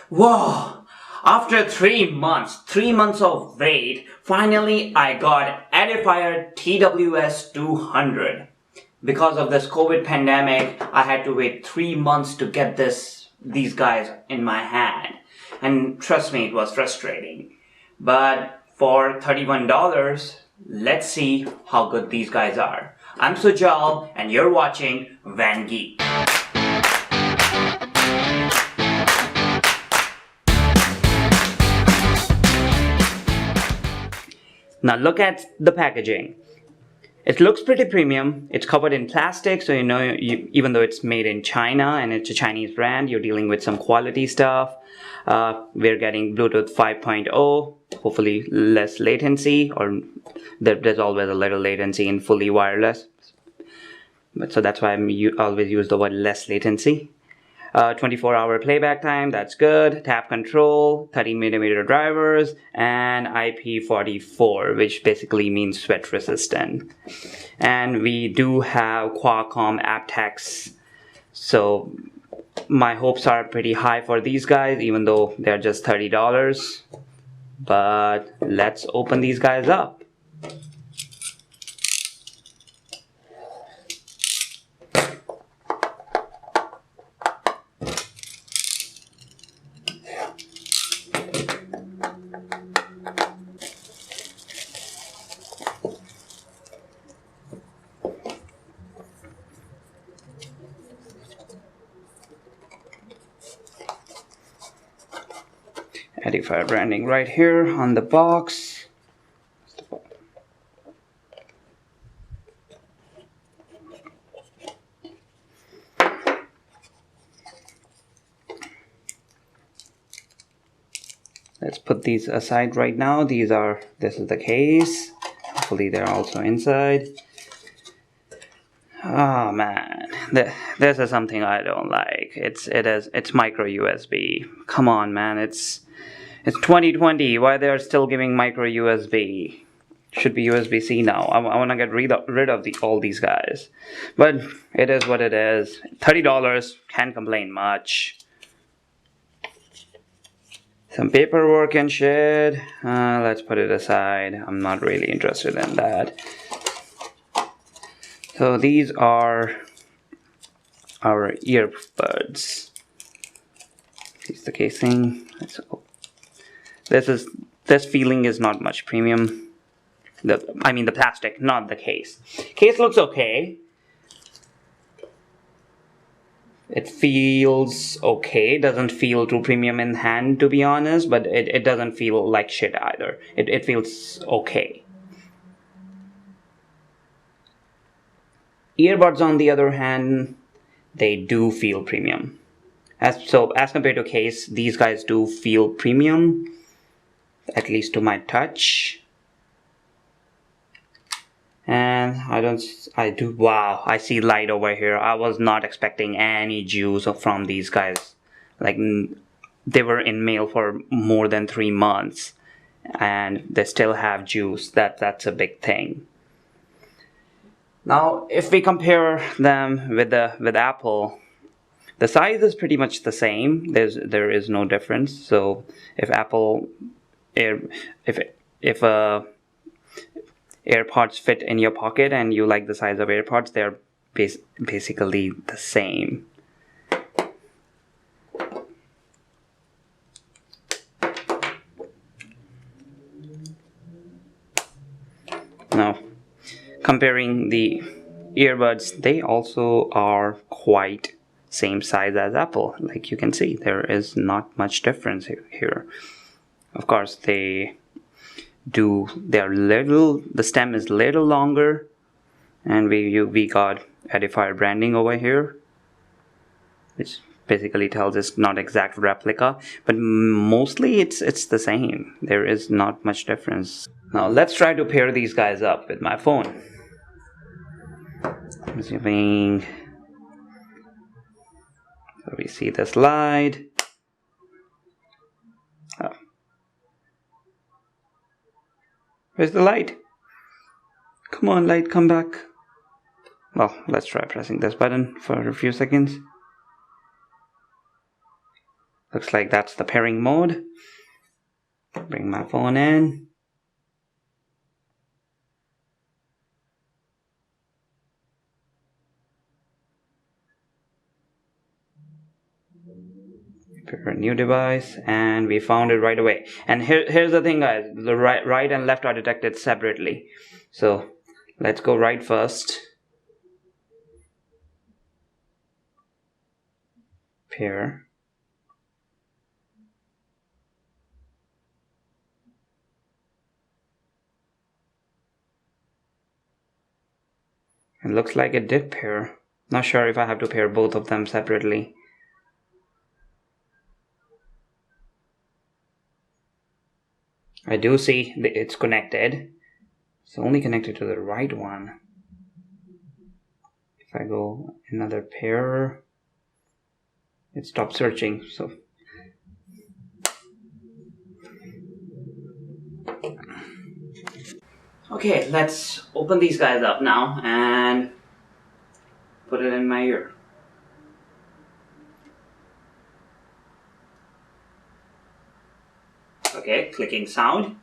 Whoa! After 3 months of wait, finally I got Edifier TWS 200. Because of this COVID pandemic, I had to wait 3 months to get these guys in my hand. And trust me, it was frustrating. But for $31, let's see how good these guys are. I'm Sujal and you're watching Van Geek. Now look at the packaging. It looks pretty premium. It's covered in plastic, so even though it's made in China and it's a Chinese brand, you're dealing with some quality stuff. We're getting Bluetooth 5.0, hopefully less latency, or there's always a little latency in fully wireless. But so that's why I always use the word less latency. 24-hour playback time, that's good. Tap control, 30mm drivers, and IP44, which basically means sweat resistant. And we do have Qualcomm aptX, so my hopes are pretty high for these guys, even though they're just $30. But let's open these guys up. Edifier branding right here on the box. Let's put these aside right now. This is the case. Hopefully they're also inside. Oh man, this is something I don't like. It's micro USB. Come on, man. It's 2020. Why they're still giving micro USB? Should be USB-C now. I want to get rid of all these guys. But it is what it is. $30. Can't complain much. Some paperwork and shit. Let's put it aside. I'm not really interested in that. So these are our earbuds. Here's the casing. This feeling is not much premium. I mean the plastic, not the case. Case looks okay. It feels okay. Doesn't feel too premium in hand, to be honest, but it doesn't feel like shit either. It feels okay. Earbuds, on the other hand, they do feel premium. As compared to case, these guys do feel premium, at least to my touch. And wow, I see light over here. I was not expecting any juice from these guys. Like, they were in mail for more than 3 months and they still have juice. That's a big thing. Now, if we compare them with Apple, the size is pretty much the same. There is no difference. So if AirPods fit in your pocket and you like the size of AirPods, they're basically the same. Now, comparing the earbuds, they also are quite same size as Apple. Like you can see, there is not much difference here. Of course, the stem is little longer, and we got Edifier branding over here, which basically tells us not exact replica, but mostly it's the same. There is not much difference. Now let's try to pair these guys up with my phone. Assuming so we see the slide. Oh. Where's the light? Come on, light, come back. Well, let's try pressing this button for a few seconds. Looks like that's the pairing mode. Bring my phone in. Pair a new device, and we found it right away. And here's the thing, guys. The right and left are detected separately. So let's go right first. Pair. It looks like it did pair. Not sure if I have to pair both of them separately. I do see that it's connected. It's only connected to the right one. If I go another pair, it stops searching. So okay, let's open these guys up now and put it in my ear. Okay, clicking sound.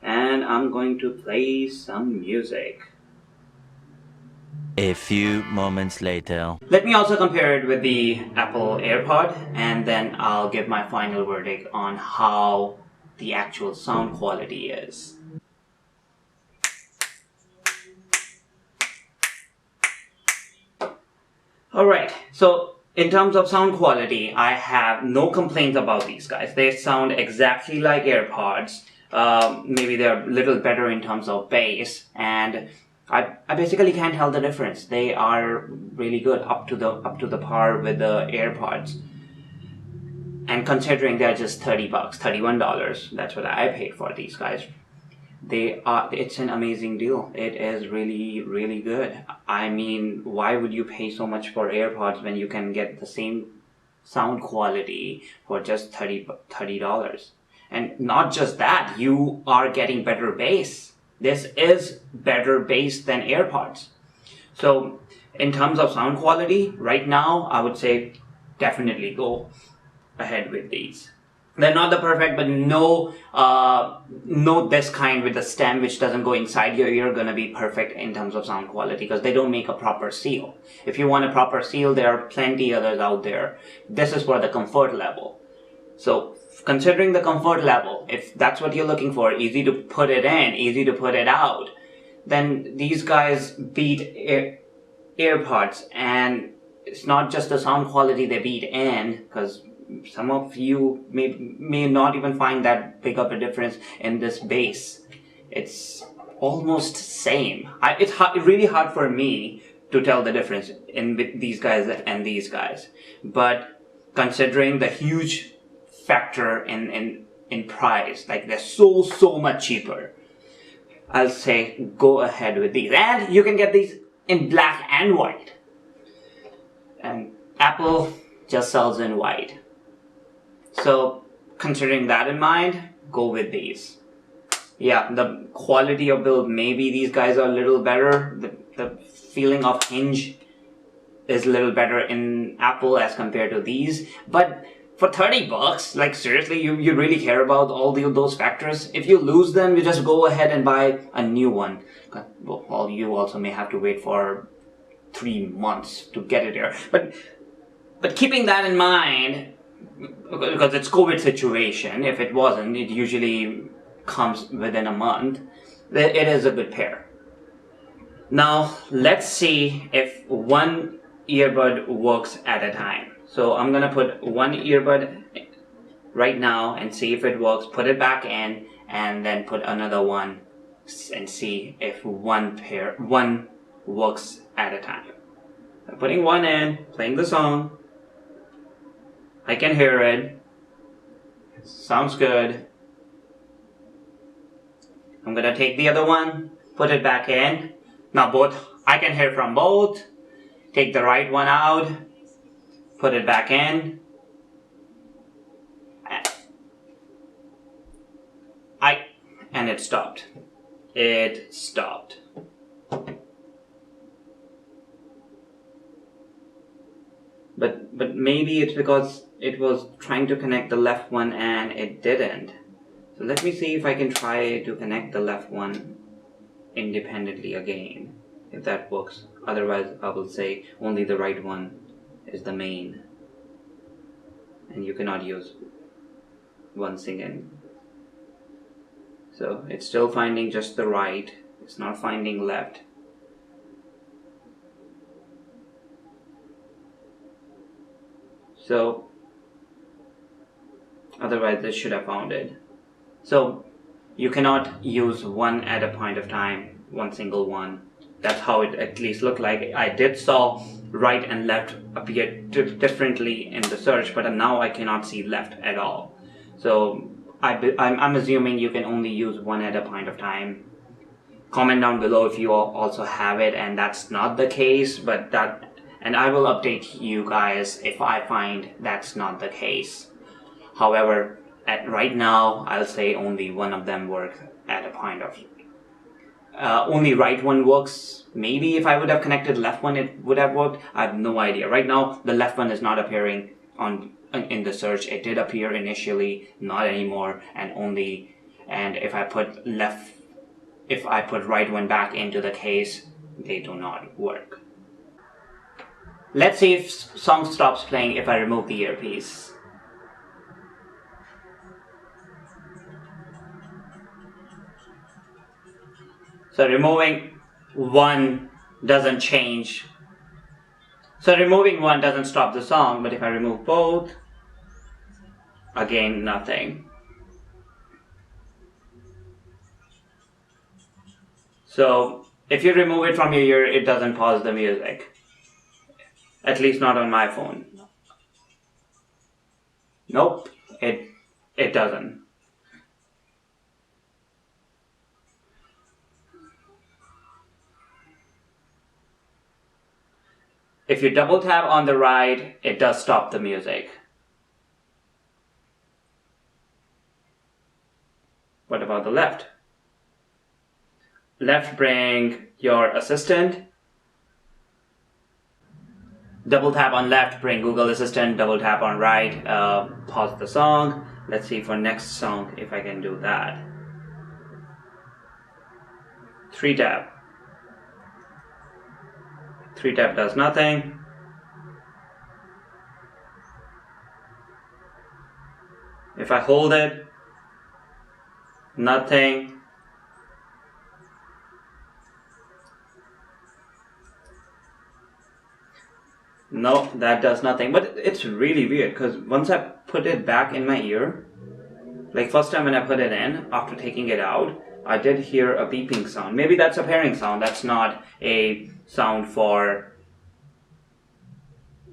And I'm going to play some music. A few moments later. Let me also compare it with the Apple AirPod, and then I'll give my final verdict on how the actual sound quality is. Alright, so in terms of sound quality, I have no complaints about these guys. They sound exactly like AirPods. Maybe they're a little better in terms of bass, and I basically can't tell the difference. They are really good, up to the par with the AirPods. And considering they're just $30, $31, that's what I paid for these guys. It's an amazing deal. It is really, really good. I mean, why would you pay so much for AirPods when you can get the same sound quality for just $30? And not just that, you are getting better bass. This is better bass than AirPods. So in terms of sound quality, right now, I would say definitely go ahead with these. They're not the perfect, but no this kind with the stem which doesn't go inside your ear gonna be perfect in terms of sound quality, because they don't make a proper seal. If you want a proper seal, there are plenty others out there. This is for the comfort level. So considering the comfort level, if that's what you're looking for, easy to put it in, easy to put it out, then these guys beat AirPods. And it's not just the sound quality they beat in, because some of you may not even find that big of a difference in this bass. It's almost same. It's really hard for me to tell the difference in these guys and these guys. But considering the huge factor in price, like they're so much cheaper, I'll say go ahead with these. And you can get these in black and white. And Apple just sells in white. So considering that in mind, go with these. Yeah, the quality of build, maybe these guys are a little better. The feeling of hinge is a little better in Apple as compared to these. But for $30, like seriously, you really care about all those factors? If you lose them, you just go ahead and buy a new one. Well, you also may have to wait for 3 months to get it here. But keeping that in mind, because it's COVID situation, if it wasn't, it usually comes within a month, it is a good pair. Now, let's see if one earbud works at a time. So I'm gonna put one earbud right now and see if it works, put it back in, and then put another one and see if one works at a time. I'm putting one in, playing the song. I can hear it. Sounds good. I'm gonna take the other one, put it back in. Now I can hear from both. Take the right one out, put it back in. And it stopped. It stopped. But but maybe it's because it was trying to connect the left one and it didn't. So let me see if I can try to connect the left one independently again, if that works. Otherwise I will say only the right one is the main and you cannot use one singing. So it's still finding just the right, it's not finding left. So otherwise it should have found it. So you cannot use one at a point of time, one single one. That's how it at least looked like. I did saw right and left appear differently in the search, but now I cannot see left at all. So I'm assuming you can only use one at a point of time. Comment down below if you also have it and that's not the case, and I will update you guys if I find that's not the case. However, right now, I'll say only one of them works at a point of only right one works. Maybe if I would have connected left one, it would have worked. I have no idea. Right now, the left one is not appearing in the search. It did appear initially, not anymore, and if I put right one back into the case, they do not work. Let's see if song stops playing if I remove the earpiece. So removing one doesn't change. So removing one doesn't stop the song, but if I remove both, again, nothing. So if you remove it from your ear, it doesn't pause the music. At least not on my phone. Nope, it doesn't. If you double tap on the right, it does stop the music. What about the left? Left, bring your assistant. Double tap on left, bring Google Assistant. Double tap on right, pause the song. Let's see for next song if I can do that. 3 tap. 3 tap does nothing. If I hold it, nothing. No, that does nothing. But it's really weird because once I put it back in my ear, like first time when I put it in, after taking it out, I did hear a beeping sound. Maybe that's a pairing sound. That's not a sound for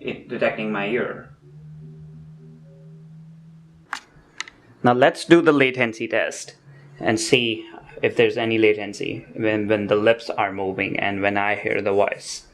it detecting my ear. Now let's do the latency test and see if there's any latency when the lips are moving and when I hear the voice.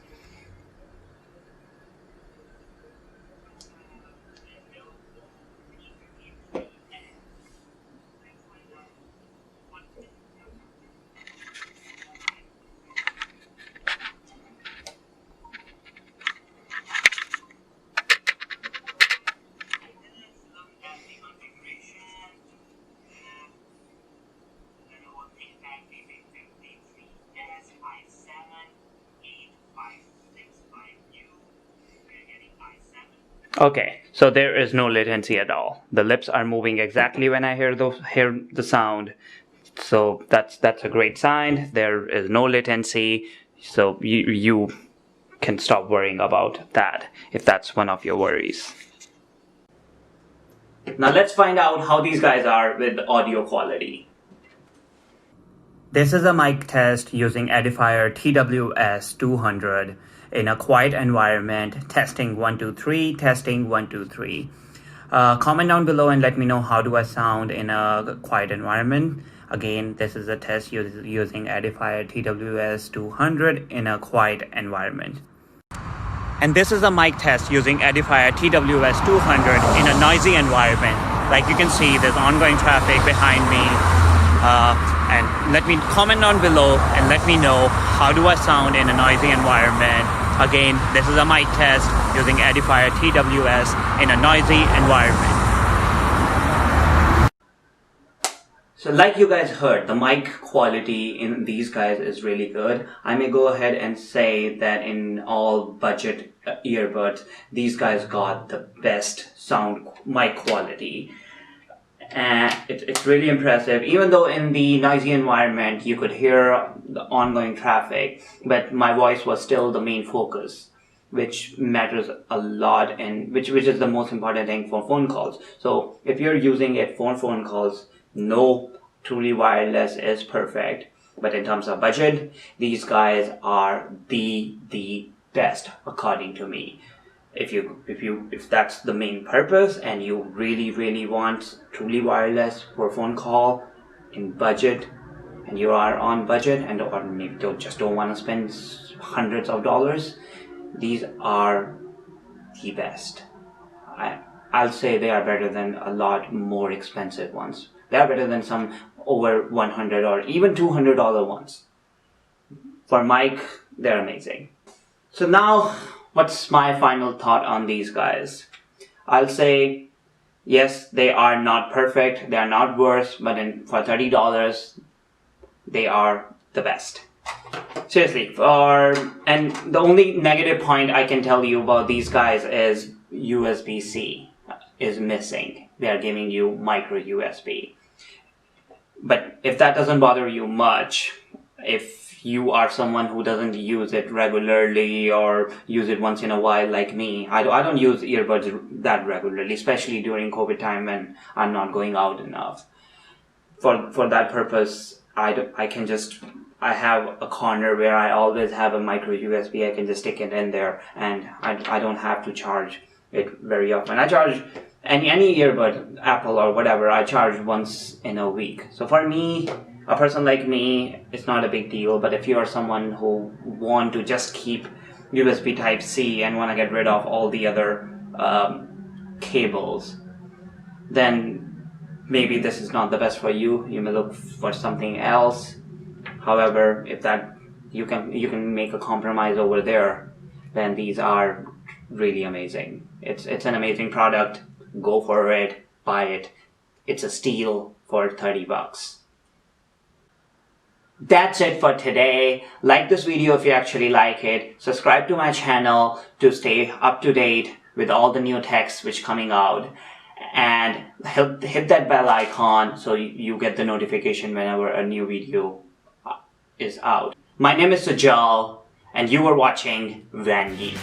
Okay, so there is no latency at all. The lips are moving exactly when I hear the sound. So that's a great sign. There is no latency. So you can stop worrying about that if that's one of your worries. Now let's find out how these guys are with audio quality. This is a mic test using Edifier TWS 200 in a quiet environment. Testing 1 2 3. Testing 1 2 3. Comment down below and let me know how do I sound in a quiet environment. Again, this is a test using Edifier TWS 200 in a quiet environment. And this is a mic test using Edifier TWS 200 in a noisy environment. Like you can see, there's ongoing traffic behind me. And let me comment down below and let me know how do I sound in a noisy environment. Again, this is a mic test using Edifier TWS in a noisy environment. So like you guys heard, the mic quality in these guys is really good. I may go ahead and say that in all budget earbuds, these guys got the best sound mic quality. And it's really impressive, even though in the noisy environment you could hear the ongoing traffic, but my voice was still the main focus, which matters a lot, and which is the most important thing for phone calls. So if you're using it for phone calls, no truly wireless is perfect, but in terms of budget, these guys are the best according to me. If that's the main purpose and you really want truly wireless for phone call in budget, and you are on budget and or maybe don't want to spend hundreds of dollars, these are the best. I'll say they are better than a lot more expensive ones. They are better than some over $100 or even $200 ones. For mic, they're amazing. So now, what's my final thought on these guys? I'll say, yes, they are not perfect, they are not worse, but for $30, they are the best. Seriously, and the only negative point I can tell you about these guys is USB-C is missing. They are giving you micro USB. But if that doesn't bother you much, if you are someone who doesn't use it regularly or use it once in a while like me, I don't use earbuds that regularly, especially during COVID time when I'm not going out enough. For that purpose, I have a corner where I always have a micro USB. I can just stick it in there, and I don't have to charge it very often. I charge any earbud, Apple or whatever, I charge once in a week. So for me, a person like me, it's not a big deal. But if you are someone who want to just keep USB Type-C and want to get rid of all the other cables, then maybe this is not the best for you. You may look for something else. However, if that you can make a compromise over there, then these are really amazing. It's an amazing product. Go for it, buy it. It's a steal for $30. That's it for today. Like this video if you actually like it. Subscribe to my channel to stay up to date with all the new techs which coming out. And hit that bell icon so you get the notification whenever a new video is out. My name is Sujal, and you are watching Van Geek.